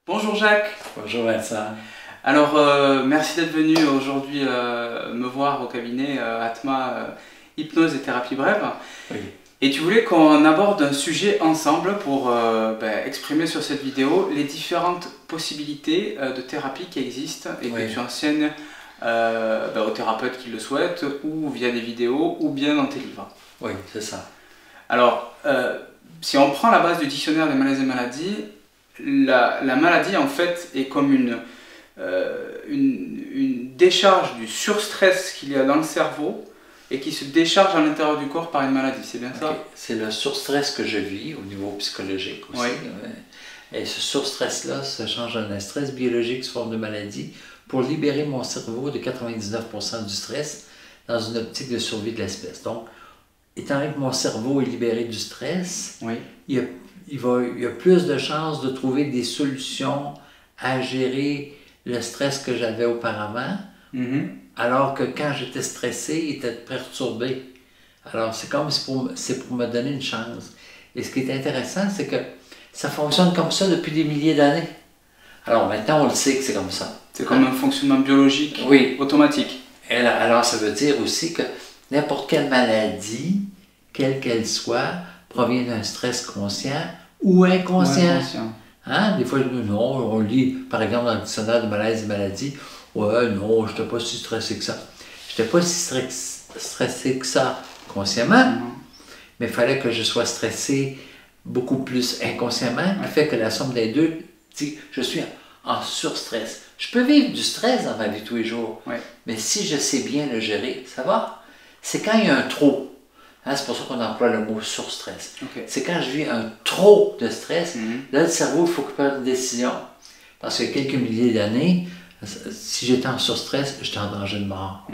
Bonjour Jacques. Bonjour Vincent. Alors merci d'être venu aujourd'hui me voir au cabinet Atma Hypnose et Thérapie Brève. Oui. Et tu voulais qu'on aborde un sujet ensemble pour exprimer sur cette vidéo les différentes possibilités de thérapie qui existent et que tu enseignes aux thérapeutes qui le souhaitent ou via des vidéos ou bien dans tes livres. Oui, c'est ça. Alors, si on prend la base du dictionnaire des malaises et maladies, la maladie en fait est comme une décharge du surstress qu'il y a dans le cerveau et qui se décharge à l'intérieur du corps par une maladie, c'est bien ça? C'est le surstress que je vis au niveau psychologique aussi. Oui. Et ce surstress-là se change en un stress biologique sous forme de maladie pour libérer mon cerveau de 99% du stress dans une optique de survie de l'espèce. Donc, étant donné que mon cerveau est libéré du stress, il y a plus de chances de trouver des solutions à gérer le stress que j'avais auparavant, alors que quand j'étais stressé, il était perturbé. Alors, c'est comme c'est pour me donner une chance. Et ce qui est intéressant, c'est que ça fonctionne comme ça depuis des milliers d'années. Alors maintenant, on le sait que c'est comme ça. C'est comme un fonctionnement biologique automatique. Alors, ça veut dire aussi que n'importe quelle maladie, quelle qu'elle soit, provient d'un stress conscient ou inconscient. Des fois, non, on lit, par exemple, dans le dictionnaire de malaises et maladies, ouais, non, je n'étais pas si stressé que ça. Je n'étais pas si stressé que ça consciemment, mais il fallait que je sois stressé beaucoup plus inconsciemment, qui fait que la somme des deux dit je suis en surstress. Je peux vivre du stress dans ma vie tous les jours, mais si je sais bien le gérer, ça va. C'est quand il y a un trop. C'est pour ça qu'on emploie le mot surstress. C'est quand je vis un trop de stress, là, le cerveau, il faut qu'il prenne une décision. Parce que quelques milliers d'années, si j'étais en surstress, j'étais en danger de mort.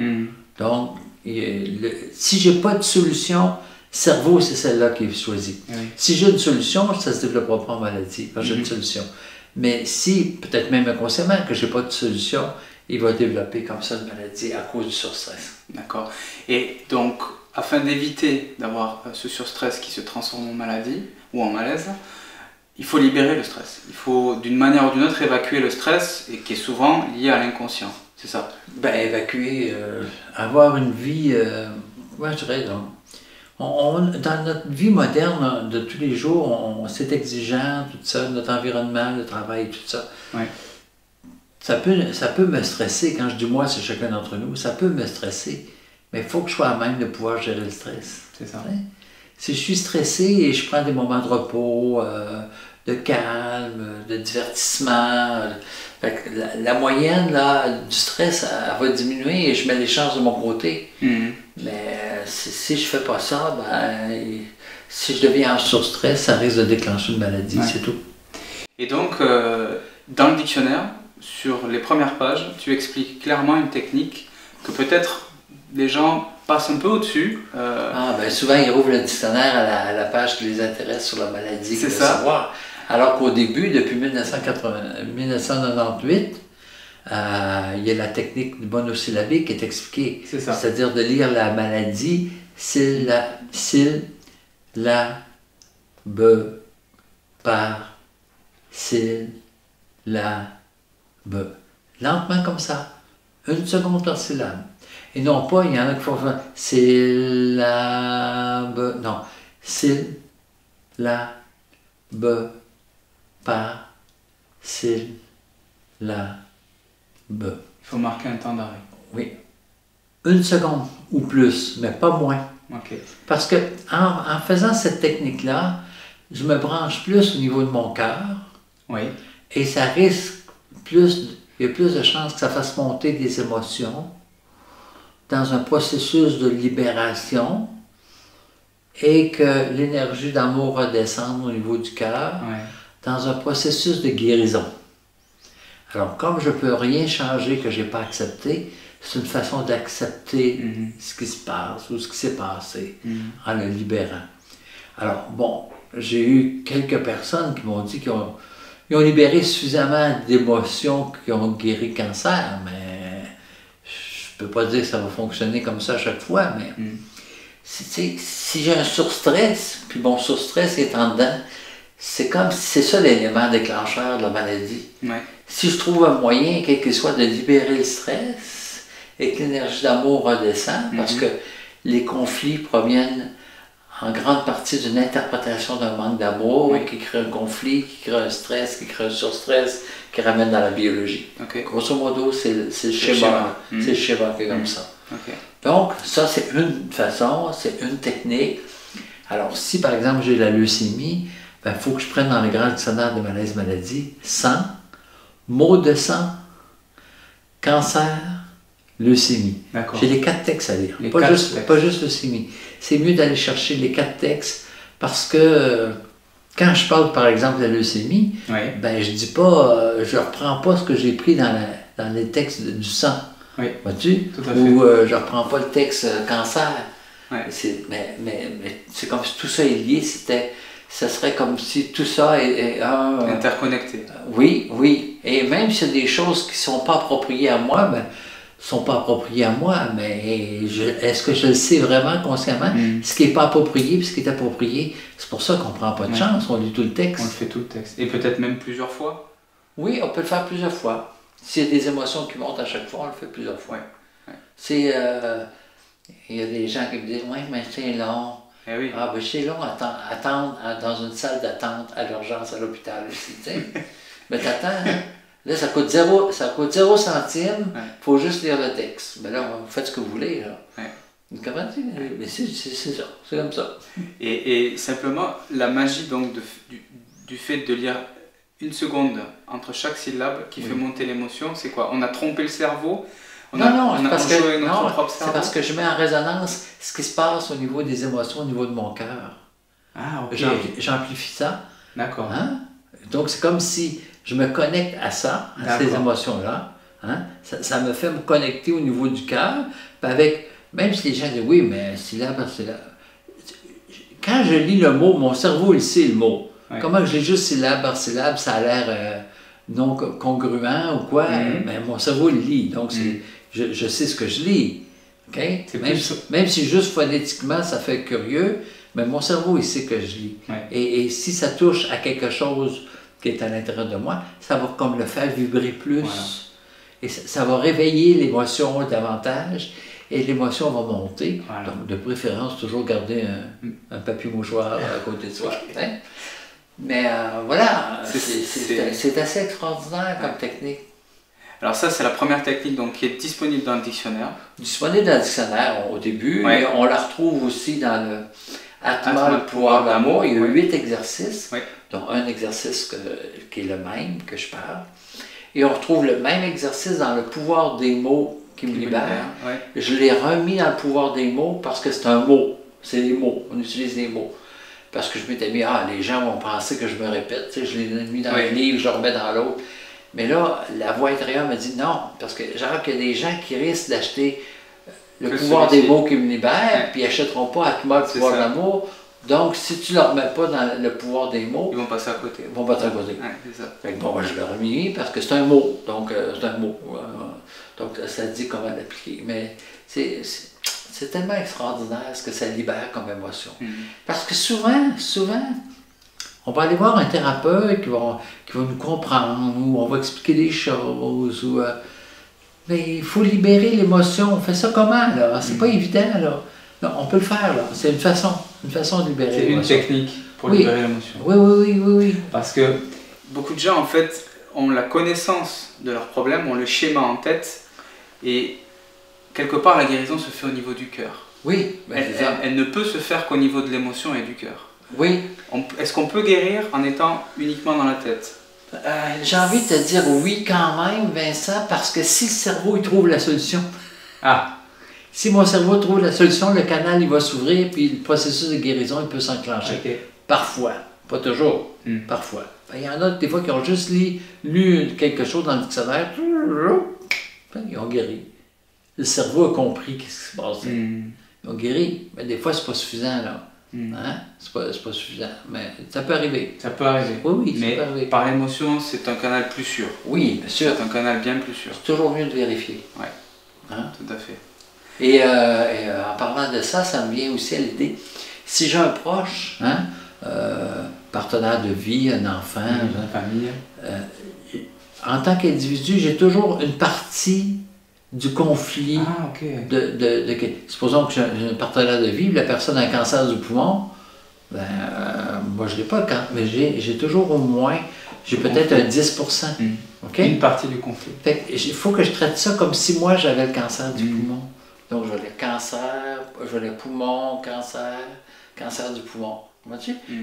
Donc, si j'ai pas de solution, cerveau, c'est celle-là qui est choisie. Si j'ai une solution, ça ne se développera pas en maladie, parce que j'ai une solution. Mais si, peut-être même inconsciemment, que j'ai pas de solution, il va développer comme ça une maladie à cause du surstress. D'accord. Et donc, afin d'éviter d'avoir ce surstress qui se transforme en maladie ou en malaise, il faut libérer le stress. Il faut d'une manière ou d'une autre évacuer le stress et qui est souvent lié à l'inconscient. C'est ça? Évacuer, avoir une vie, je dirais, dans notre vie moderne de tous les jours, c'est exigeant, tout ça, notre environnement, le travail, tout ça. Ça peut me stresser, quand je dis moi, c'est chacun d'entre nous, ça peut me stresser, mais il faut que je sois à même de pouvoir gérer le stress. C'est ça. Si je suis stressé et je prends des moments de repos, de calme, de divertissement, la moyenne là, du stress, elle va diminuer et je mets les chances de mon côté. Mais si je fais pas ça, si je deviens en surstress, ça risque de déclencher une maladie, c'est tout. Et donc, dans le dictionnaire, sur les premières pages, tu expliques clairement une technique que peut-être les gens passent un peu au-dessus. Souvent, ils ouvrent le dictionnaire à la page qui les intéresse sur la maladie qu'ils veulent savoir. Alors qu'au début, depuis 1998, il y a la technique du monosyllabique qui est expliquée. C'est-à-dire de lire la maladie, lentement comme ça, une seconde par syllabe. Et non pas, il y en a qui font non, Il faut marquer un temps d'arrêt. Oui. Une seconde ou plus, mais pas moins. Parce que en faisant cette technique-là, je me branche plus au niveau de mon cœur. Et ça risque il y a plus de chances que ça fasse monter des émotions dans un processus de libération et que l'énergie d'amour redescende au niveau du cœur dans un processus de guérison. Alors, comme je ne peux rien changer que je n'ai pas accepté, c'est une façon d'accepter ce qui se passe ou ce qui s'est passé en le libérant. Alors, bon, j'ai eu quelques personnes qui m'ont dit qu'ils ont libéré suffisamment d'émotions qui ont guéri le cancer, mais je ne peux pas dire que ça va fonctionner comme ça à chaque fois, mais si j'ai un surstress, puis mon surstress est en dedans, c'est comme si c'est ça l'élément déclencheur de la maladie. Ouais. Si je trouve un moyen, quel qu'il soit, de libérer le stress et que l'énergie d'amour redescend, parce que les conflits proviennent en grande partie d'une interprétation d'un manque d'amour qui crée un conflit, qui crée un stress, qui crée un surstress, qui ramène dans la biologie. Grosso modo, c'est le schéma. C'est le schéma qui est comme ça. Donc, ça, c'est une façon, c'est une technique. Alors, si par exemple j'ai la leucémie, il faut que je prenne dans le grand dictionnaire de malaise-maladie sang, maux de sang, cancer, leucémie. J'ai les 4 textes à lire, pas juste leucémie. C'est mieux d'aller chercher les 4 textes parce que quand je parle par exemple de la leucémie, ben, je dis pas, je reprends pas ce que j'ai pris dans les textes du sang. Vois-tu? Ou je reprends pas le texte cancer. Mais c'est comme si tout ça est lié, ça serait comme si tout ça est interconnecté. Oui. Et même s'il y a des choses qui ne sont pas appropriées à moi, ben, sont pas appropriées à moi, mais est-ce que je le sais vraiment consciemment? Ce qui n'est pas approprié, puis ce qui est approprié, c'est pour ça qu'on ne prend pas de chance, on lit tout le texte. On le fait tout le texte. Et peut-être même plusieurs fois? Oui, on peut le faire plusieurs fois. S'il y a des émotions qui montent à chaque fois, on le fait plusieurs fois. C'est... il y a des gens qui me disent « Oui, mais c'est long. » Ah, ben c'est long attendre dans une salle d'attente à l'urgence à l'hôpital aussi, tu sais. Mais t'attends, là, ça coûte 0 centime, il faut juste lire le texte. Mais là, vous faites ce que vous voulez, là. Comment tu dis? Mais c'est ça, c'est comme ça. Et simplement, la magie donc du fait de lire une seconde entre chaque syllabe qui fait monter l'émotion, c'est quoi? On a trompé le cerveau? C'est parce que je mets en résonance ce qui se passe au niveau des émotions, au niveau de mon cœur. J'amplifie ça. D'accord. Hein? Donc c'est comme si je me connecte à ça, à ces émotions-là. Hein? Ça me fait me connecter au niveau du cœur. Même si les gens disent oui, mais syllabe par syllabe. Quand je lis le mot, mon cerveau il sait le mot. Comment je lis juste syllabe par syllabe, ça a l'air non congruent ou quoi, mais mon cerveau il lit. Donc je sais ce que je lis. Okay? Même si juste phonétiquement ça fait curieux, mais mon cerveau il sait que je lis. Et si ça touche à quelque chose qui est à l'intérieur de moi, ça va comme le faire vibrer plus. Et ça va réveiller l'émotion davantage et l'émotion va monter. Donc de préférence, toujours garder un papier mouchoir à côté de soi. Hein? Mais voilà, c'est assez extraordinaire comme technique. Alors ça, c'est la première technique donc, qui est disponible dans le dictionnaire. Disponible dans le dictionnaire au début, et on la retrouve aussi dans le Atma, le pouvoir de l'amour. Il y a 8 exercices, dont un exercice qui est le même, que je parle. Et on retrouve le même exercice dans le pouvoir des mots qui me libère. Je l'ai remis dans le pouvoir des mots parce que c'est un mot, c'est les mots, on utilise les mots. Parce que je m'étais mis, les gens vont penser que je me répète, tu sais, je l'ai mis dans un livre, je le remets dans l'autre. Mais là, la voix intérieure me dit non, parce que genre qu'il y a des gens qui risquent d'acheter le pouvoir des mots qui me libèrent, puis ils n'achèteront pas Atma, le pouvoir de l'amour. Donc, si tu ne leur mets pas dans le pouvoir des mots, ils vont passer à côté. Ils vont passer à côté. Fait que bon, je l'ai remis parce que c'est un mot. Donc, c'est un mot. Donc, ça dit comment l'appliquer. Mais c'est tellement extraordinaire ce que ça libère comme émotion. Parce que souvent, on va aller voir un thérapeute qui va nous comprendre, ou on va expliquer des choses, mais il faut libérer l'émotion. On fait ça comment, là? C'est pas évident, là. Non, on peut le faire, là. C'est une façon de libérer l'émotion. C'est une technique pour libérer l'émotion. Oui. Parce que beaucoup de gens, en fait, ont la connaissance de leurs problèmes, ont le schéma en tête, et quelque part, la guérison se fait au niveau du cœur. Oui, elle ne peut se faire qu'au niveau de l'émotion et du cœur. Oui. Est-ce qu'on peut guérir en étant uniquement dans la tête? J'ai envie de te dire oui quand même, Vincent, parce que si le cerveau il trouve la solution, si mon cerveau trouve la solution, le canal il va s'ouvrir, puis le processus de guérison il peut s'enclencher. Parfois, pas toujours, parfois. Il y en a des fois qui ont juste lu quelque chose dans le dictionnaire, ils ont guéri. Le cerveau a compris ce qui se passe. Ils ont guéri, mais des fois c'est pas suffisant là. Hein? C'est pas suffisant, mais ça peut arriver. Ça peut arriver. Oui, mais ça peut arriver. Par l'émotion, c'est un canal plus sûr. Oui, bien sûr. C'est un canal bien plus sûr. C'est toujours mieux de vérifier. Oui, hein? Tout à fait. Et en parlant de ça, ça me vient aussi à l'idée, si j'ai un proche, partenaire de vie, un enfant, une famille. En tant qu'individu, j'ai toujours une partie du conflit. Ah, ok. Supposons que j'ai un partenaire de vie, la personne a un cancer du poumon, ben, moi je ne l'ai pas, mais j'ai toujours au moins, j'ai peut-être un 10%. Okay? Une partie du conflit. Il faut que je traite ça comme si moi j'avais le cancer du poumon. Donc je vais le cancer, je vais le poumon, cancer du poumon.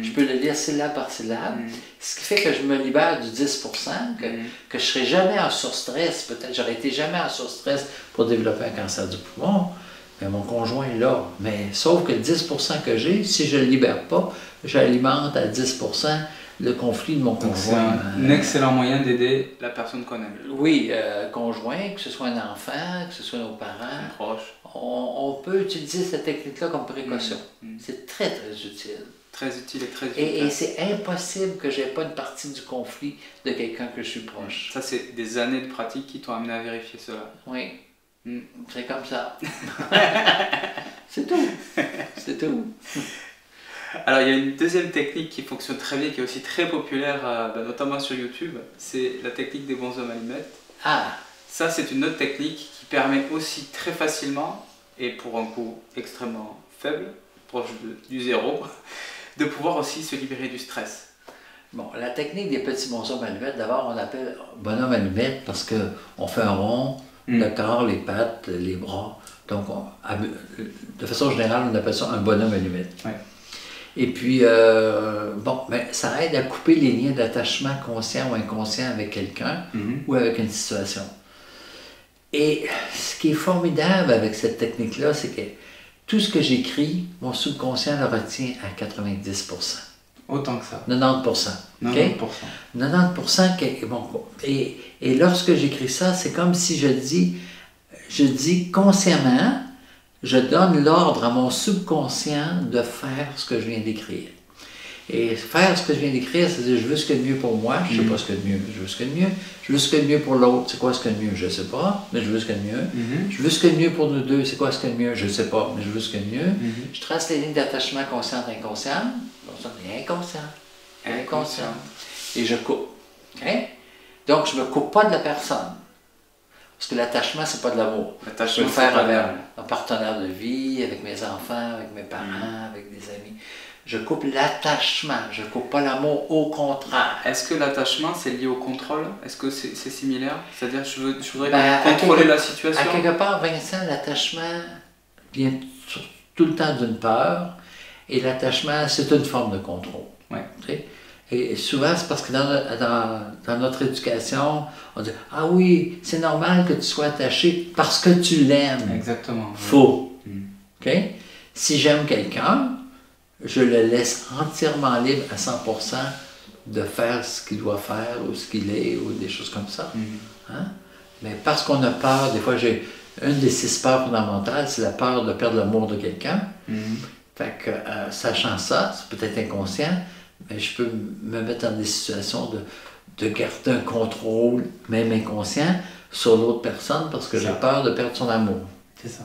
Je peux le lire syllabe par syllabe, ce qui fait que je me libère du 10%, que je ne serai jamais en surstress. Peut-être j'aurais été jamais en surstress pour développer un cancer du poumon, mais mon conjoint est là. Mais sauf que le 10% que j'ai, si je ne le libère pas, j'alimente à 10% le conflit de mon conjoint. C'est un excellent moyen d'aider la personne qu'on aime. Oui, conjoint, que ce soit un enfant, que ce soit nos parents. Un proche. On peut utiliser cette technique-là comme précaution. C'est très, très utile. Très utile et très utile. Et c'est impossible que je n'ai pas une partie du conflit de quelqu'un que je suis proche. Ça, c'est des années de pratique qui t'ont amené à vérifier cela. Oui. C'est comme ça. C'est tout. C'est tout. Alors, il y a une deuxième technique qui fonctionne très bien, qui est aussi très populaire, notamment sur YouTube. C'est la technique des bonshommes allumettes. Ah. Ça, c'est une autre technique qui permet aussi très facilement, et pour un coût extrêmement faible, proche du zéro, de pouvoir aussi se libérer du stress. Bon, la technique des petits bonshommes allumettes, d'abord on appelle bonhomme allumette parce qu'on fait un rond, le corps, les pattes, les bras. Donc, de façon générale, on appelle ça un bonhomme allumette. Ouais. Et puis, ça aide à couper les liens d'attachement conscient ou inconscient avec quelqu'un ou avec une situation. Et ce qui est formidable avec cette technique-là, c'est que tout ce que j'écris, mon subconscient le retient à 90%. Autant que ça. 90%. 90%. Okay? 90%. Et lorsque j'écris ça, c'est comme si je dis consciemment, je donne l'ordre à mon subconscient de faire ce que je viens d'écrire. Et faire ce que je viens d'écrire, c'est-à-dire je veux ce qu'il y a de mieux pour moi, je ne sais pas ce qu'il y a de mieux, je veux ce qu'il y a de mieux. Je veux ce qu'il y a de mieux pour l'autre, c'est quoi ce qu'il y a de mieux, je ne sais pas, mais je veux ce qu'il y a de mieux. Je veux ce qu'il y a de mieux pour nous deux, c'est quoi ce qu'il y a de mieux, je ne sais pas, mais je veux ce qu'il y a de mieux. Je trace les lignes d'attachement conscientes et inconscientes, et inconscientes. Et je coupe. Okay? Donc, je ne me coupe pas de la personne. Parce que l'attachement, c'est pas de l'amour. Je peux le faire avec un partenaire de vie, avec mes enfants, avec mes parents, avec des amis. Je coupe l'attachement, je coupe pas l'amour, au contraire. Est-ce que l'attachement, c'est lié au contrôle? Est-ce que c'est similaire? C'est-à-dire, je voudrais contrôler la situation? À quelque part, Vincent, l'attachement vient tout le temps d'une peur, et l'attachement, c'est une forme de contrôle. Ouais. Et souvent, c'est parce que dans notre éducation, on dit « Ah oui, c'est normal que tu sois attaché parce que tu l'aimes. » Exactement. Faux. Okay? Si j'aime quelqu'un, je le laisse entièrement libre à 100% de faire ce qu'il doit faire ou ce qu'il est ou des choses comme ça. Hein? Mais parce qu'on a peur, des fois, j'ai une des 6 peurs fondamentales, c'est la peur de perdre l'amour de quelqu'un. Fait que, sachant ça, c'est peut-être inconscient, mais je peux me mettre dans des situations de garder un contrôle, même inconscient, sur l'autre personne parce que j'ai peur de perdre son amour. C'est ça.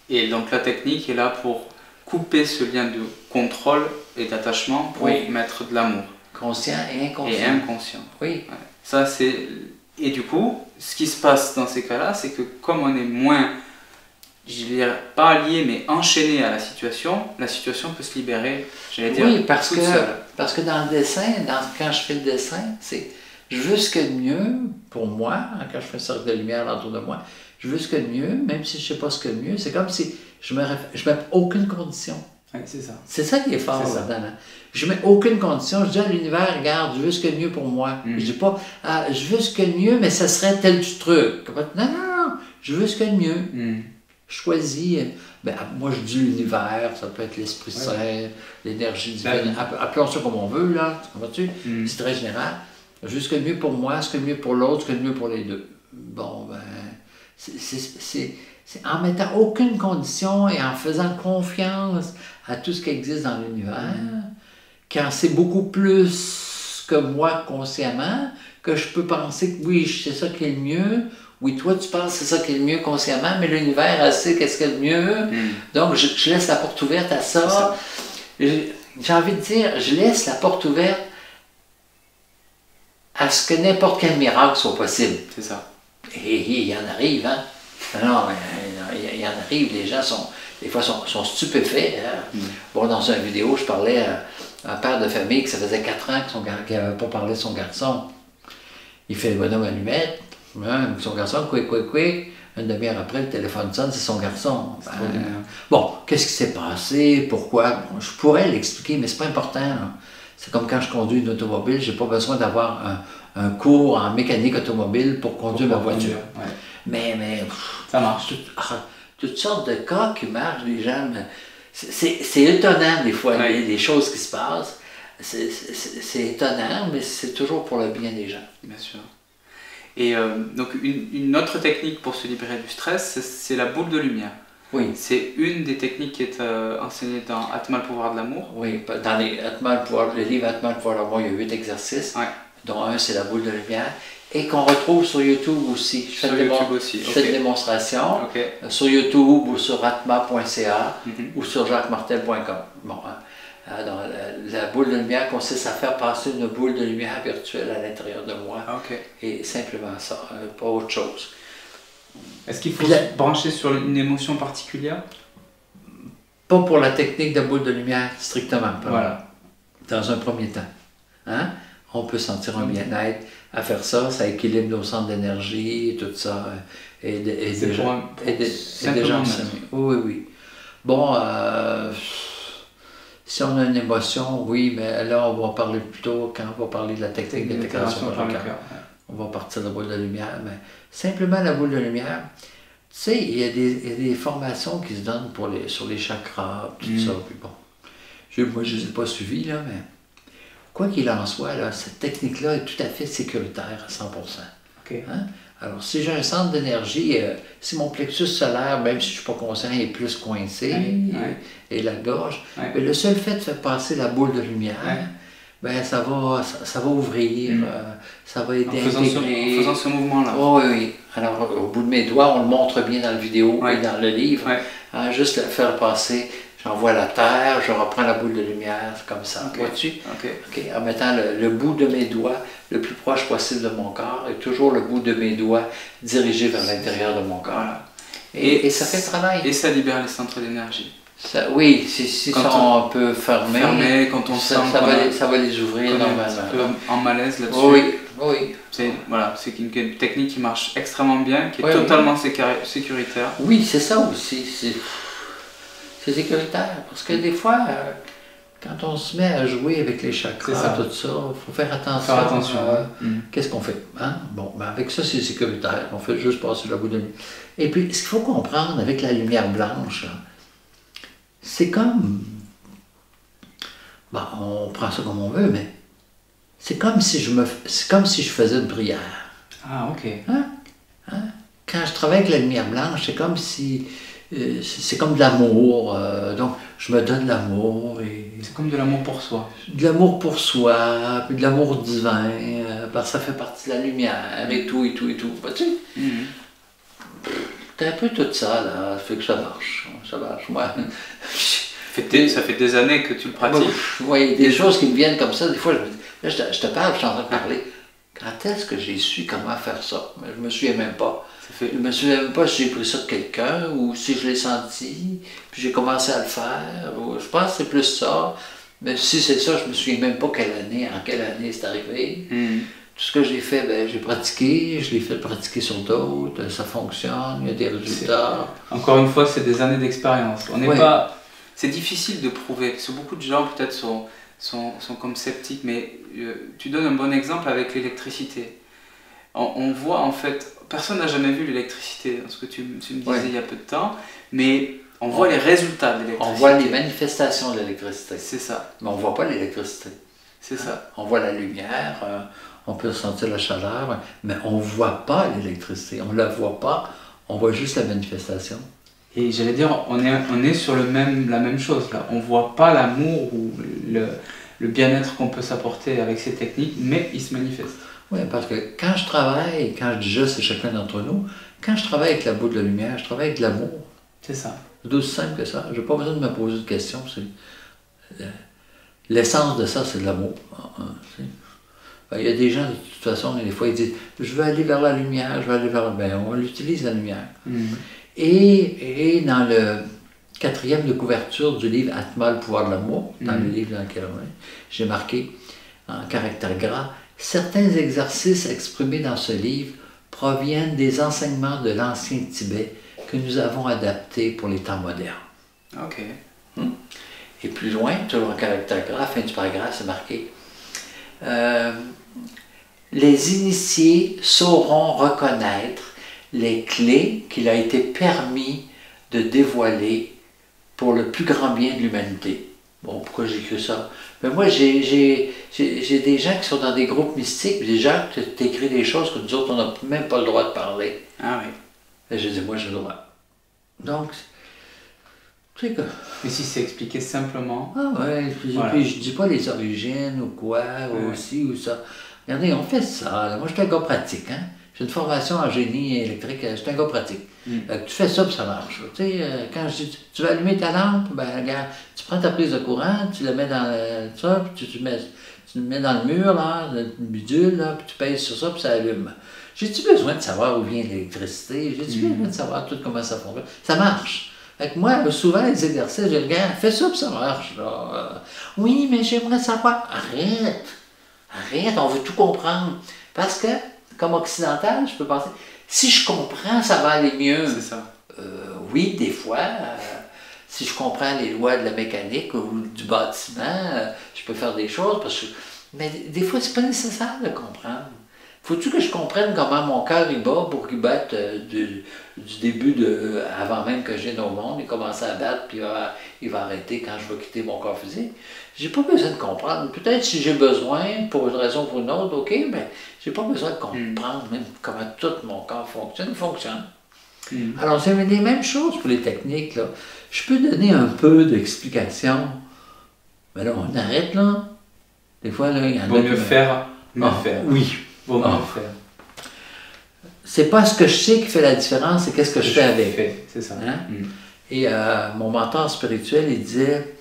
Et donc la technique est là pour couper ce lien de contrôle et d'attachement pour mettre de l'amour. Conscient et inconscient. Et inconscient. Oui. Ouais. Ça, c'est... Et du coup, ce qui se passe dans ces cas-là, c'est que comme on est moins, je dirais pas lié, mais enchaîné à la situation peut se libérer, j'allais dire, parce que dans le dessin, quand je fais le dessin, c'est je veux ce qu'il y a de mieux pour moi, quand je fais un cercle de lumière autour de moi, je veux ce qu'il y a de mieux, même si je ne sais pas ce qu'il y a de mieux, c'est comme si je ne mets aucune condition. Oui, c'est ça. C'est ça qui est fort là-dedans. Je ne mets aucune condition. Je dis à l'univers, regarde, je veux ce qu'il y a de mieux pour moi. Je ne dis pas, je veux ce qu'il y a de mieux, mais ça serait tel truc. Non, je veux ce qu'il y a de mieux. Je choisis, moi je dis l'univers, ça peut être l'Esprit Saint, l'énergie divine, appelons ça comme on veut, là, comprends-tu? C'est très général. Je veux ce qu'il y a de mieux pour moi, ce qu'il y a de mieux pour l'autre, ce qu'il y a de mieux pour les deux. Bon, c'est en mettant aucune condition et en faisant confiance à tout ce qui existe dans l'univers, quand c'est beaucoup plus que moi consciemment, que je peux penser que oui, c'est ça qui est le mieux. Oui, toi, tu penses que c'est ça qui est le mieux consciemment, mais l'univers, elle sait qu'est-ce qu'il y a de mieux. Donc, je laisse la porte ouverte à ça. j'ai envie de dire, je laisse la porte ouverte à ce que n'importe quel miracle soit possible. C'est ça. Et il y en arrive, hein. Non, il y en arrive, les gens des fois sont stupéfaits. Hein? Bon, dans une vidéo, je parlais à un père de famille qui ça faisait 4 ans qu'il n'avait pas parlé de son garçon. Il fait le bonhomme allumette, hein, son garçon, une demi-heure après, le téléphone sonne, c'est son garçon. Bon, qu'est-ce qui s'est passé, pourquoi? Bon, je pourrais l'expliquer, mais c'est pas important. C'est comme quand je conduis une automobile, j'ai pas besoin d'avoir un cours en mécanique automobile pour conduire ma voiture. Ouais. Mais ça marche. Toutes sortes de cas qui marchent, les gens. C'est étonnant des fois, les choses qui se passent. C'est étonnant, mais c'est toujours pour le bien des gens. Bien sûr. Et donc une autre technique pour se libérer du stress, c'est la boule de lumière. Oui. C'est une des techniques qui est enseignée dans Atma, le pouvoir de l'amour. Oui, dans le livre Atma, le pouvoir de l'amour, il y a 8 exercices, dont un c'est la boule de lumière, et qu'on retrouve sur YouTube aussi. Je fais des démonstrations sur YouTube ou sur atma.ca ou sur jacquesmartel.com. Bon, alors, la boule de lumière consiste à faire passer une boule de lumière virtuelle à l'intérieur de moi. Et simplement ça, pas autre chose. Est-ce qu'il faut se brancher sur une émotion particulière? Pas pour la technique de boule de lumière, strictement. Voilà. Dans un premier temps. Hein? On peut sentir un bien-être à faire ça, ça équilibre nos centres d'énergie et tout ça. Et déjà, oui. Bon, si on a une émotion, oui, mais là, on va parler plutôt, quand on va parler de la technique de déclaration par le cœur. On va partir de la boule de lumière, mais simplement la boule de lumière. Tu sais, il y a des formations qui se donnent sur les chakras, tout ça. Puis bon, moi, je ne les ai pas suivies, là, mais quoi qu'il en soit, là, cette technique-là est tout à fait sécuritaire à 100%. Hein? Alors, si j'ai un centre d'énergie, si mon plexus solaire, même si je ne suis pas conscient, est plus coincé, et la gorge, mais le seul fait de faire passer la boule de lumière, ben, ça va ouvrir, ça va aider à intégrer. En faisant ce mouvement-là. Oui. Alors, au bout de mes doigts, on le montre bien dans la vidéo et dans le livre. Hein, juste le faire passer, j'envoie la terre, je reprends la boule de lumière, comme ça. Vois-tu? En mettant le bout de mes doigts le plus proche possible de mon corps et toujours le bout de mes doigts dirigé vers l'intérieur de mon corps. Et ça fait le travail. Et ça libère les centres d'énergie. Oui, si sont un peu fermés, quand on ça va les ouvrir normalement. Un peu en malaise là-dessus. Oui. C'est une technique qui marche extrêmement bien, qui est totalement sécuritaire. Oui, c'est ça aussi. C'est sécuritaire, parce que des fois, quand on se met à jouer avec les chakras, tout ça, il faut faire attention. Qu'est-ce qu'on fait? Hein? Bon, ben avec ça, c'est sécuritaire. On fait juste passer la boule de lumière. Et puis, ce qu'il faut comprendre avec la lumière blanche, c'est comme... Bon, on prend ça comme on veut, mais c'est comme si je faisais une prière. Ah, ok. Hein? Quand je travaille avec la lumière blanche, c'est comme si... c'est comme de l'amour, donc je me donne l'amour. C'est comme de l'amour pour soi. De l'amour pour soi, puis de l'amour divin, parce que ça fait partie de la lumière, et tout. Vois-tu? C'est un peu tout ça, là, ça fait que ça marche, moi. Ça fait des années que tu le pratiques. Oui, des choses qui me viennent comme ça, des fois, je te parle, je suis en train de parler. Quand est-ce que j'ai su comment faire ça? Je me souviens même pas. Je me souviens même pas si j'ai pris ça de quelqu'un ou si je l'ai senti, puis j'ai commencé à le faire. Je pense que c'est plus ça. Mais si c'est ça, je me souviens même pas en quelle année c'est arrivé. Tout ce que j'ai fait, j'ai pratiqué, je l'ai fait pratiquer sur d'autres, ça fonctionne, il y a des résultats. Encore une fois, c'est des années d'expérience. C'est difficile de prouver, parce que beaucoup de gens peut-être sont comme sceptiques, mais tu donnes un bon exemple avec l'électricité. On voit en fait, personne n'a jamais vu l'électricité, ce que tu me disais il y a peu de temps, mais on voit les résultats de l'électricité. On voit les manifestations de l'électricité. C'est ça. Mais on ne voit pas l'électricité. C'est ça. On voit la lumière, on peut sentir la chaleur, mais on ne voit pas l'électricité. On ne la voit pas, on voit juste la manifestation. Et j'allais dire, on est sur la même chose là. On ne voit pas l'amour ou le bien-être qu'on peut s'apporter avec ces techniques, mais il se manifeste. Oui, parce que quand je travaille, quand je dis je, c'est chacun d'entre nous, quand je travaille avec la boule de lumière, je travaille avec de l'amour. C'est ça. C'est aussi simple que ça. Je n'ai pas besoin de me poser de questions. l'essence de ça, c'est de l'amour. Il y a des gens, de toute façon, des fois, ils disent « je veux aller vers la lumière, je veux aller vers la... » Ben, on l'utilise, la lumière. Et dans le 4e de couverture du livre « Atma, le pouvoir de l'amour », dans le livre dans lequel j'ai marqué en caractère gras, certains exercices exprimés dans ce livre proviennent des enseignements de l'ancien Tibet que nous avons adaptés pour les temps modernes. OK. Et plus loin, toujours en caractère gras, fin du paragraphe, c'est marqué les initiés sauront reconnaître les clés qu'il a été permis de dévoiler pour le plus grand bien de l'humanité. Bon, pourquoi j'ai écrit ça? Mais moi, j'ai des gens qui sont dans des groupes mystiques, des gens qui t'écrivent des choses que nous autres, on n'a même pas le droit de parler. Ah oui. Et je dis, moi, j'ai le droit. Donc, tu sais quoi? Mais si c'est expliqué simplement... Ah ouais, voilà. Puis je dis pas les origines ou quoi, ou ci ou ça. Regardez, on fait ça. Là. Moi, je suis un gars pratique. Hein? J'ai une formation en génie électrique, je suis un gars pratique. Tu fais ça, puis ça marche. Tu sais, quand je dis, tu veux allumer ta lampe, ben regarde, tu prends ta prise de courant, tu la mets dans ça, puis tu le mets dans le mur, là, le bidule, là, puis tu pèses sur ça, puis ça allume. J'ai-tu besoin de savoir où vient l'électricité? J'ai-tu besoin de savoir tout comment ça fonctionne? Ça marche. Fait que moi, souvent, les exercices, je regarde, fais ça, puis ça marche. Là. Oui, mais j'aimerais savoir. Arrête! Arrête, on veut tout comprendre. Parce que, comme occidental, je peux penser, si je comprends, ça va aller mieux. C'est ça. Oui, des fois, si je comprends les lois de la mécanique ou du bâtiment, je peux faire des choses, mais des fois, c'est pas nécessaire de comprendre. Faut-tu que je comprenne comment mon cœur il bat pour qu'il batte du début avant même que je vienne au monde, il commence à battre, puis il va arrêter quand je vais quitter mon corps physique. J'ai pas besoin de comprendre. Peut-être si j'ai besoin, pour une raison ou pour une autre, ok, mais j'ai pas besoin de comprendre même comment tout mon corps fonctionne. Il fonctionne. Alors, c'est les mêmes choses pour les techniques. Là. Je peux donner un peu d'explication, mais là, on arrête là. Des fois, là, il y en a... Vaut mieux faire, faire. Oui. Vaut mieux faire. C'est pas ce que je sais qui fait la différence, c'est qu'est-ce que je fais avec. C'est ça. Hein? Et mon mentor spirituel, il disait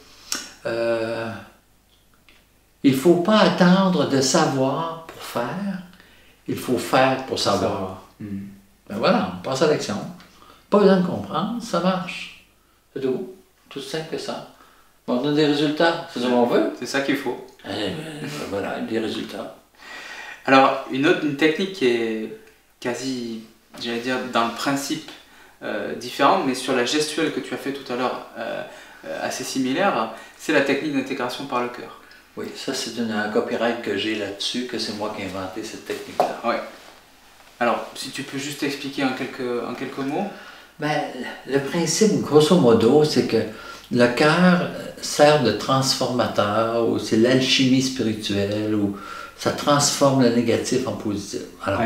il ne faut pas attendre de savoir pour faire, il faut faire pour savoir. Ben voilà, on passe à l'action. Pas besoin de comprendre, ça marche. C'est tout. Tout simple que ça. Bon, on a des résultats, c'est ça qu'on veut. C'est ça qu'il faut. Voilà, des résultats. Alors, une technique qui est quasi, j'allais dire, dans le principe différente, mais sur la gestuelle que tu as fait tout à l'heure, assez similaire, c'est la technique d'intégration par le cœur. Oui, ça c'est un copyright que j'ai là-dessus, que c'est moi qui ai inventé cette technique-là. Oui. Alors, si tu peux juste expliquer en quelques mots. Ben, le principe, grosso modo, c'est que le cœur sert de transformateur, ou c'est l'alchimie spirituelle, ou ça transforme le négatif en positif. Alors,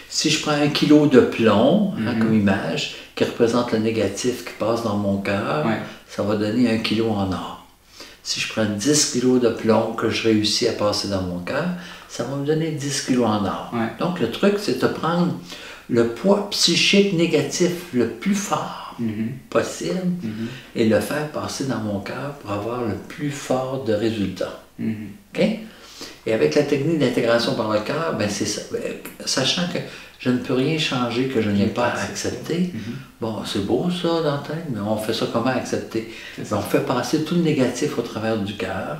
si je prends 1 kilo de plomb comme image, qui représente le négatif qui passe dans mon cœur, ça va donner 1 kilo en or. Si je prends 10 kilos de plomb que je réussis à passer dans mon cœur, ça va me donner 10 kilos en or. Donc le truc, c'est de prendre le poids psychique négatif le plus fort possible et le faire passer dans mon cœur pour avoir le plus fort de résultats. Okay? Et avec la technique d'intégration par le cœur, ben c'est ça. Ben, sachant que je ne peux rien changer que je n'ai pas accepté. Bon, c'est beau ça dans la tête, mais on fait ça comment accepter? Ben, on fait passer tout le négatif au travers du cœur.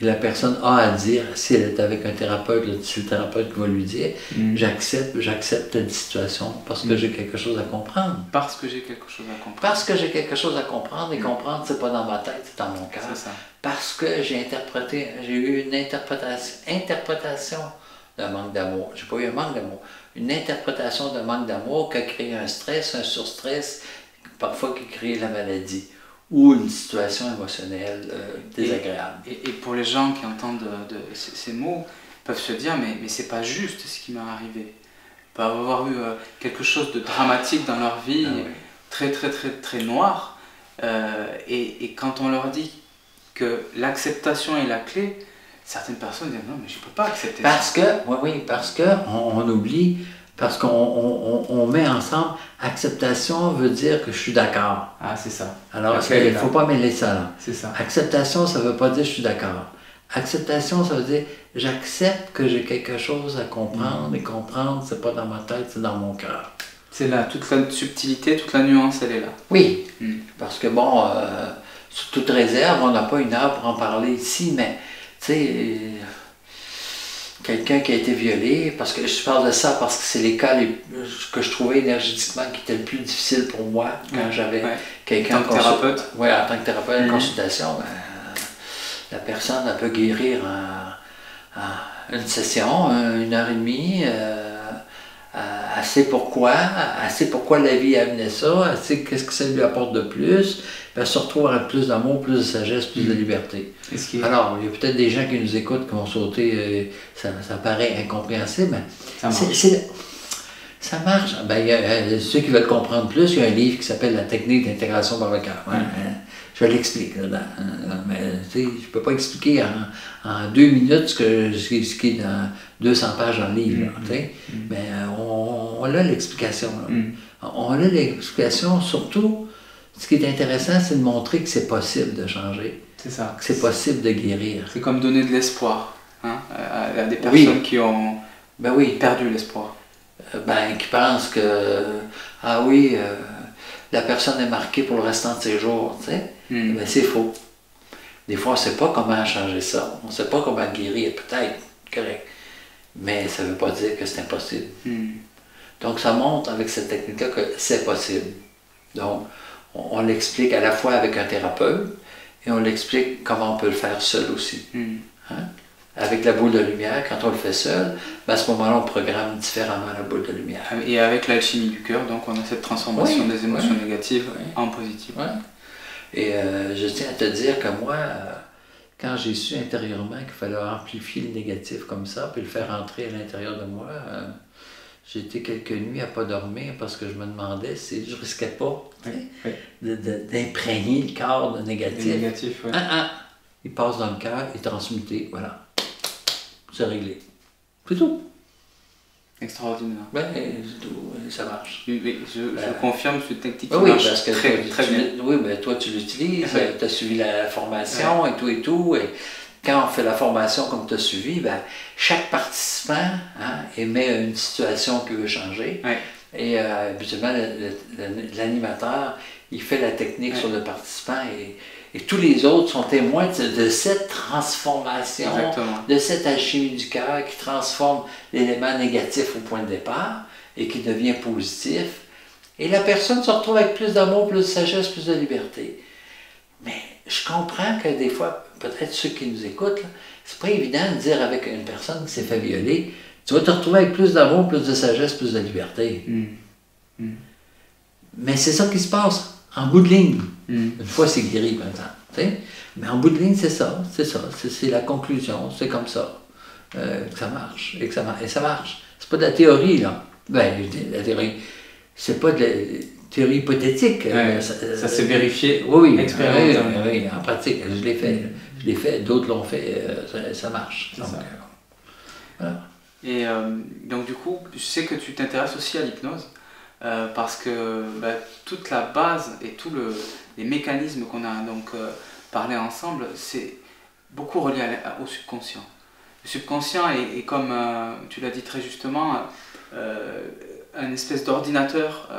Et la personne a à dire, si elle est avec un thérapeute, c'est le thérapeute qui va lui dire j'accepte telle situation parce que j'ai quelque chose à comprendre. Parce que j'ai quelque chose à comprendre. Parce que j'ai quelque chose à comprendre, et comprendre, c'est pas dans ma tête, c'est dans mon cœur. Parce que j'ai eu une interprétation d'un manque d'amour. J'ai pas eu un manque d'amour. Une interprétation d'un manque d'amour qui a créé un stress, un surstress, parfois qui crée la maladie ou une situation émotionnelle désagréable. Et pour les gens qui entendent ces mots, peuvent se dire mais c'est pas juste ce qui m'est arrivé. Ils peuvent avoir eu quelque chose de dramatique dans leur vie, très très très très noir, et quand on leur dit que l'acceptation est la clé, certaines personnes disent non mais je peux pas accepter parce ça. Parce qu'on oublie, parce qu'on met ensemble, acceptation veut dire que je suis d'accord. Ah c'est ça. Alors il ne faut pas mêler ça là. C'est ça. Acceptation, ça ne veut pas dire je suis d'accord. Acceptation, ça veut dire j'accepte que j'ai quelque chose à comprendre et comprendre, c'est pas dans ma tête, c'est dans mon cœur. C'est là, toute la subtilité, toute la nuance, elle est là. Oui, parce que bon, sous toute réserve, on n'a pas une heure pour en parler ici, mais tu sais, quelqu'un qui a été violé, parce que je parle de ça parce que c'est les cas que je trouvais énergétiquement qui étaient le plus difficiles pour moi quand j'avais quelqu'un en tant que thérapeute. Oui, en tant que thérapeute, en consultation, ben, la personne elle peut guérir en une session, 1h30. Elle sait pourquoi la vie a amené ça, elle sait qu'est-ce que ça lui apporte de plus, puis elle se retrouve avec plus d'amour, plus de sagesse, plus de liberté. Alors, il y a peut-être des gens qui nous écoutent qui vont sauter, ça paraît incompréhensible, mais ça marche. Ben, il y a ceux qui veulent comprendre plus, il y a un livre qui s'appelle La technique d'intégration par le cœur. Je l'explique là-dedans. Mais tu sais, je ne peux pas expliquer en 2 minutes ce qui est dans 200 pages dans le livre. Mais on a l'explication. On a l'explication, surtout, ce qui est intéressant, c'est de montrer que c'est possible de changer. C'est ça. Que c'est possible de guérir. C'est comme donner de l'espoir à des personnes qui ont perdu l'espoir. Qui pensent que, la personne est marquée pour le restant de ses jours, tu sais. Ben, c'est faux. Des fois, on ne sait pas comment changer ça. On ne sait pas comment guérir, peut-être, correct. Mais ça ne veut pas dire que c'est impossible. Donc, ça montre avec cette technique-là que c'est possible. Donc, on l'explique à la fois avec un thérapeute et on l'explique comment on peut le faire seul aussi. Avec la boule de lumière, quand on le fait seul, ben à ce moment-là, on programme différemment la boule de lumière. Et avec l'alchimie du cœur, donc on a cette transformation des émotions négatives en positives. Et je tiens à te dire que moi, quand j'ai su intérieurement qu'il fallait amplifier le négatif comme ça, puis le faire entrer à l'intérieur de moi, j'ai été quelques nuits à ne pas dormir parce que je me demandais si je ne risquais pas d'imprégner le corps de négatif. Il passe dans le cœur, il est transmuté, voilà. C'est réglé. C'est tout. Extraordinaire. Ben, c'est tout, ça marche. Je confirme, c'est une technique qui marche parce que très bien. Oui, mais toi tu l'utilises, tu as suivi la formation et tout. Et quand on fait la formation comme tu as suivi, ben, chaque participant émet une situation qu'il veut changer. Et habituellement, l'animateur, il fait la technique sur le participant et tous les autres sont témoins de cette transformation, de cette alchimie du cœur qui transforme l'élément négatif au point de départ et qui devient positif. Et la personne se retrouve avec plus d'amour, plus de sagesse, plus de liberté. Mais je comprends que des fois, peut-être ceux qui nous écoutent, c'est pas évident de dire avec une personne qui s'est fait violer, tu vas te retrouver avec plus d'amour, plus de sagesse, plus de liberté. Mais c'est ça qui se passe. En bout de ligne, une fois c'est guéri, par exemple. Mais en bout de ligne, c'est ça. C'est la conclusion, c'est comme ça. Que ça marche. Et ça marche. C'est pas de la théorie, là. Ben, la théorie, c'est pas de la théorie hypothétique. Ça s'est vérifié. Oui, en pratique. Je l'ai fait. D'autres l'ont fait. Ça marche. Donc, voilà. Et donc, du coup, je sais que tu t'intéresses aussi à l'hypnose. Parce que toute la base et tous les mécanismes qu'on a donc parlé ensemble, c'est beaucoup relié au subconscient. Le subconscient est comme, tu l'as dit très justement, un espèce d'ordinateur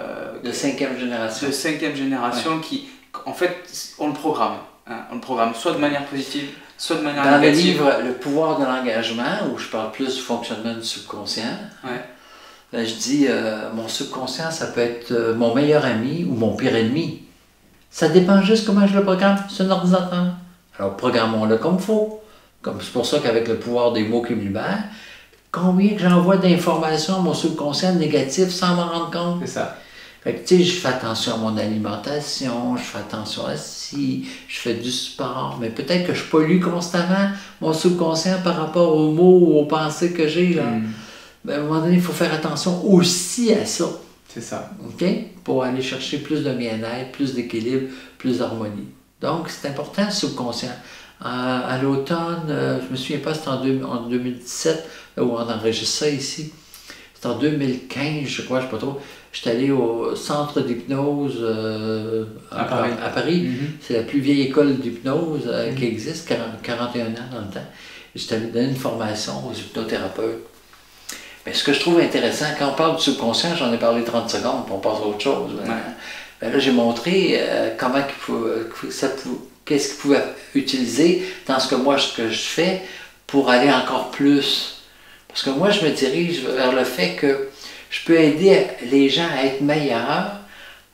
de 5e génération. De 5e génération qui, en fait, on le programme. On le programme soit de manière positive, soit de manière négative. Dans le livre Le pouvoir de l'engagement, où je parle plus du fonctionnement du subconscient, je dis, mon subconscient, ça peut être mon meilleur ami ou mon pire ennemi. Ça dépend juste comment je le programme. C'est un ordinateur. Alors, programmons-le comme il faut. C'est pour ça qu'avec le pouvoir des mots qui me libèrent, combien que j'envoie d'informations à mon subconscient négatif sans m'en rendre compte? C'est ça. Fait que, tu sais, je fais attention à mon alimentation, je fais attention à ci, je fais du sport, mais peut-être que je pollue constamment mon subconscient par rapport aux mots ou aux pensées que j'ai, là. Ben, à un moment donné, il faut faire attention aussi à ça. C'est ça. OK? Pour aller chercher plus de bien-être, plus d'équilibre, plus d'harmonie. Donc, c'est important, le subconscient. À l'automne, je me souviens pas, c'était en 2017, là où on enregistre ça ici. c'est en 2015, je crois, je ne sais pas trop. J'étais allé au centre d'hypnose à Paris. C'est la plus vieille école d'hypnose qui existe, 41 ans dans le temps. J'étais allé donner une formation aux hypnothérapeutes. Mais ce que je trouve intéressant, quand on parle du subconscient, j'en ai parlé 30 secondes, puis on passe à autre chose. Ben là, j'ai montré comment qu'est-ce qu'ils pouvaient utiliser dans ce que je fais pour aller encore plus. Parce que moi, je me dirige vers le fait que je peux aider les gens à être meilleurs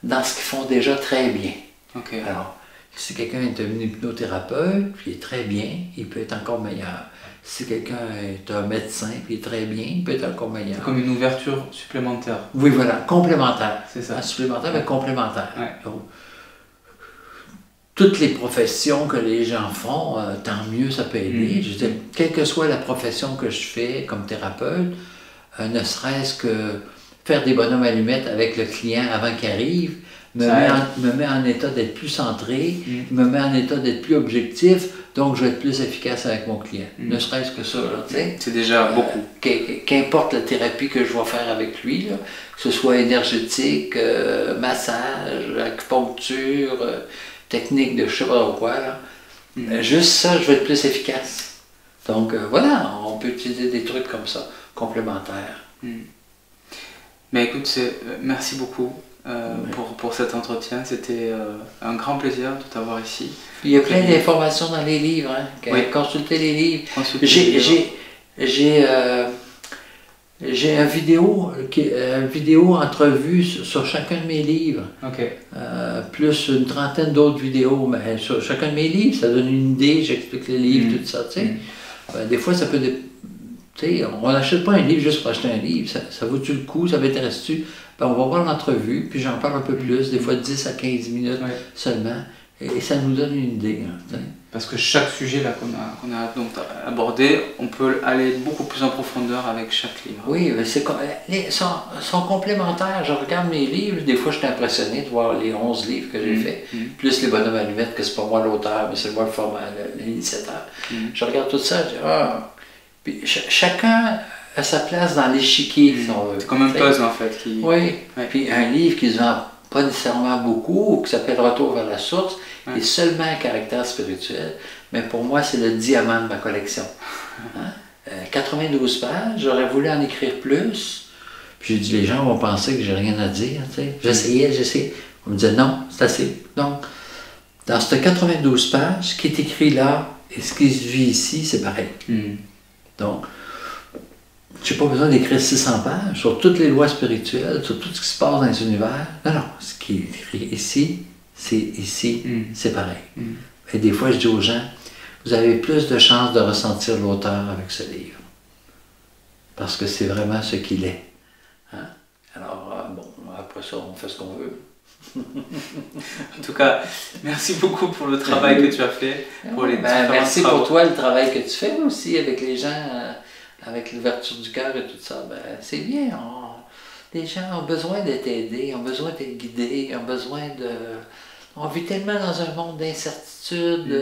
dans ce qu'ils font déjà très bien. Okay. Alors, si quelqu'un est un hypnothérapeute, puis il est très bien, il peut être encore meilleur. Si quelqu'un est un médecin, puis il est très bien, il peut être encore meilleur. C'est comme une ouverture supplémentaire. Oui, voilà, complémentaire. C'est ça. Supplémentaire, mais complémentaire. Ouais. Donc, toutes les professions que les gens font, tant mieux ça peut aider. Je veux dire, quelle que soit la profession que je fais comme thérapeute, ne serait-ce que faire des bonhommes allumettes avec le client avant qu'il arrive, me met en état d'être plus centré, me met en état d'être plus objectif, donc je vais être plus efficace avec mon client. Ne serait-ce que ça, tu sais. C'est déjà beaucoup. Qu'importe la thérapie que je vais faire avec lui, là, que ce soit énergétique, massage, acupuncture, technique de je sais pas quoi, là. Juste ça, je vais être plus efficace. Donc voilà, on peut utiliser des trucs comme ça, complémentaires. Mais écoute, merci beaucoup pour cet entretien. C'était un grand plaisir de t'avoir ici. Il y a plein d'informations dans les livres. Hein. Consultez les livres. J'ai une vidéo entrevue sur chacun de mes livres. Okay. Plus une trentaine d'autres vidéos. Mais sur chacun de mes livres, ça donne une idée, j'explique les livres, tout ça. Des fois, ça peut... on n'achète pas un livre juste pour acheter un livre. Ça vaut-tu le coup? Ça m'intéresse-tu? Ben, on va voir l'entrevue, puis j'en parle un peu plus, des fois 10 à 15 minutes seulement. Et ça nous donne une idée. Hein, parce que chaque sujet là qu'on a donc abordé, on peut aller beaucoup plus en profondeur avec chaque livre. Oui, mais sont complémentaires. Je regarde mes livres, des fois je suis impressionné de voir les 11 livres que j'ai faits, plus les bonhommes allumettes, que c'est pas moi l'auteur, mais c'est moi le format, l'initiateur. Je regarde tout ça, je dis, ah. Puis chacun a sa place dans l'échiquier, si on veut. C'est comme un puzzle en fait. Oui, puis un livre qui se vend pas nécessairement beaucoup, ou qui s'appelle Retour vers la source, est seulement un caractère spirituel, mais pour moi, c'est le diamant de ma collection. 92 pages, j'aurais voulu en écrire plus, puis j'ai dit, les gens vont penser que j'ai rien à dire, tu sais. J'essayais. On me disait, non, c'est assez. Donc, dans cette 92 pages, ce qui est écrit là, et ce qui se vit ici, c'est pareil. Donc, je n'ai pas besoin d'écrire 600 pages sur toutes les lois spirituelles, sur tout ce qui se passe dans les univers. Non, ce qui est écrit ici, c'est pareil. Et des fois, je dis aux gens, vous avez plus de chances de ressentir l'auteur avec ce livre. Parce que c'est vraiment ce qu'il est. Hein? Alors, après ça, on fait ce qu'on veut. En tout cas, merci beaucoup pour le travail que tu as fait. Pour les merci pour toi, le travail que tu fais aussi avec les gens, avec l'ouverture du cœur et tout ça. C'est bien. Les gens ont besoin d'être aidés, ont besoin d'être guidés, ont besoin de... On vit tellement dans un monde d'incertitude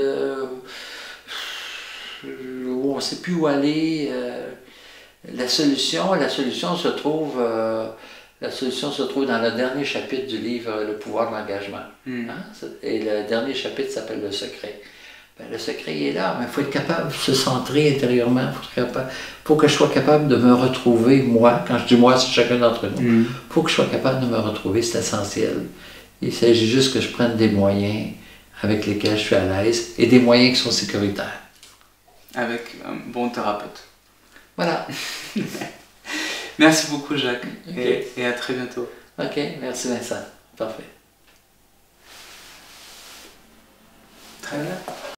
où on ne sait plus où aller. La solution se trouve... La solution se trouve dans le dernier chapitre du livre « Le pouvoir de l'engagement ». Et le dernier chapitre s'appelle « Le secret ». Le secret est là, mais il faut être capable de se centrer intérieurement. Il faut que je sois capable de me retrouver, moi. Quand je dis moi, c'est chacun d'entre nous. Il faut que je sois capable de me retrouver, c'est essentiel. Il s'agit juste que je prenne des moyens avec lesquels je suis à l'aise et des moyens qui sont sécuritaires. Avec un bon thérapeute. Voilà. Merci beaucoup, Jacques, et à très bientôt. Ok, merci Vincent. Parfait. Très bien.